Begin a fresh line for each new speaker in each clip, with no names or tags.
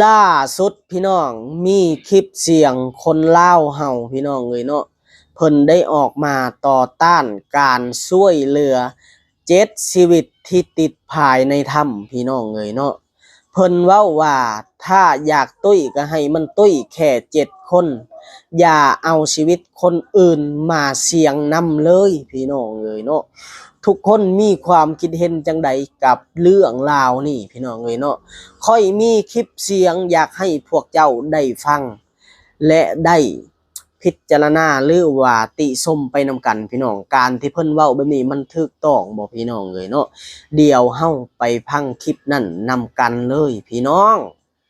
ล่าสุดพี่น้องมีคลิปเสียงคนลาวเฮาพี่น้องเนาะเพิ่นได้ออกมาต่อต้านการช่วยเหลือ7ชีวิตที่ติดภายในถ้ำพี่น้องเนาะเพิ่นเว้าว่าถ้าอยากตุ้ยก็ให้มันตุ้ยแค่7 คนอย่าเอาชีวิตคนอื่นมาเสี่ยงนำเลยพี่น้องเนาะทุกคนมีความคิดเห็นจังใดกับเรื่องราวนี่พี่น้องเนาะค่อยมีคลิปเสียงอยากให้พวกเจ้าได้ฟังและได้พิจารณาหรือว่าติชมไปนำกันพี่น้องการที่เพิ่นเว้าแบบนี้มันถูกต้องบ่พี่น้องเนาะเดี๋ยวเฮาไปฟังคลิปนั้นนำกันเลยพี่น้อง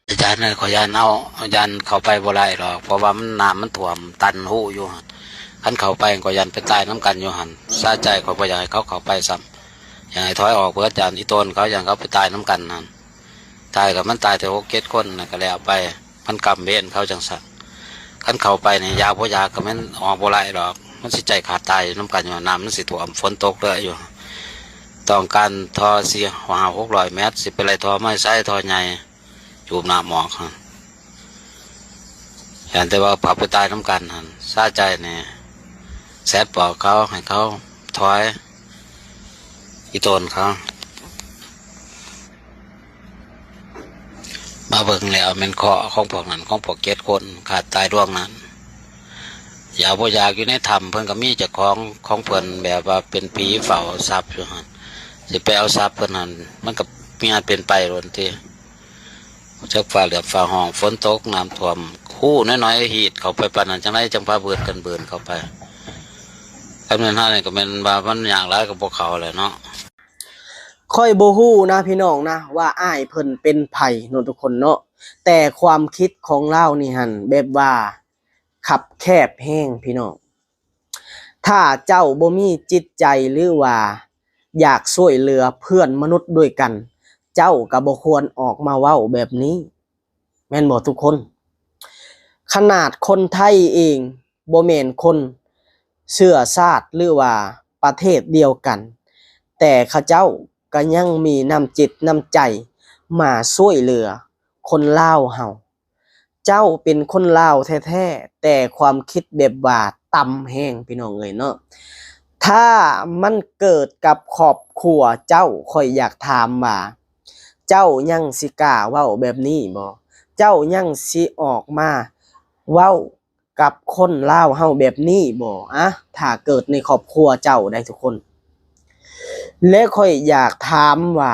อาจารย์นั่นขอยานเอายันเข้าไปบ่ได้หรอกเพราะว่ามันน้ำมันท่วมตันหูอยู่หั่นคันเข้าไปก็ยันไปตายน้ำกันอยู่หั่นซาใจขอยบ่อยากให้เขาเข้าไปซ้ำอยากให้ถอยออกเพื่ออาจารย์อีต้นเขาอย่างเขาไปตายน้ำกันนั่นตายกับมันตายแต่6-7 คนน่ะก็แล้วไปมันกรรมเวรเขาจังซั่นคันเข้าไปนี่ยาบ่ยาก็มันออกบ่ได้หรอกมันสิใจขาดตายน้ำกันอยู่น้ำมันสิท่วมฝนตกเลยอยู่ต้องการทอ400-600 เมตรสิไปไล่ทอไม้ไส้ทอใหญ่จูบหน้าหมอกฮะเห็นแต่ว่าผับไปตายน้ำกันฮะซาใจเนี่ยแซดบอกเขาให้เขาถอยอีโตนเขามาเบิ่งแล้วมันเคาะของพวกนั้นของพวก7 คนขาดตายร่วงนั้นอย่าบ่อยากอยู่ในถ้ำเพิ่นก็มีเจ้าของเพิ่นแบบว่าเป็นผีเฝ้าทรัพย์อยู่ฮะสิไปเอาทรัพย์เพิ่นนั้นมันก็มีงานเป็นไปโดนทีจักฟ้าเหลือบฟ้าห้องฝนตกน้ำท่วมคู่น้อยๆหีดเข้าไปปานนั้นจังไรจังพาเบิดกันเบินเข้าไปคำนั้นนี่ก็เป็นว่ามันอย่างไรกับพวกเขาเลยเนาะ
ค่อยบ่ฮู้นะพี่น้องนะว่าอ้ายเพิ่นเป็นไผเนาะทุกคนเนาะแต่ความคิดของเรานี่หั่นแบบว่าคับแคบแห้งพี่น้องถ้าเจ้าบ่มีจิตใจหรือว่าอยากช่วยเหลือเพื่อนมนุษย์ด้วยกันเจ้าก็บ่ควรออกมาเว้าแบบนี้แม่นบ่ทุกคนขนาดคนไทยเองบ่แม่นคนเชื้อชาติหรือว่าประเทศเดียวกันแต่เขาเจ้าก็ยังมีน้ำจิตน้ำใจมาช่วยเหลือคนลาวเฮาเจ้าเป็นคนลาวแท้ๆแต่ความคิดแบบว่าต่ำแห้งพี่น้องเนาะถ้ามันเกิดกับครอบครัวเจ้าค่อยอยากถามว่าเจ้ายังสิกล้าเว้าแบบนี้บ่เจ้ายังสิออกมาเว้ากับคนลาวเฮาแบบนี้บ่ถ้าเกิดในครอบครัวเจ้าได้ทุกคนและค่อยอยากถามว่า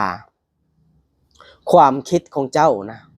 ความคิดของเจ้านะ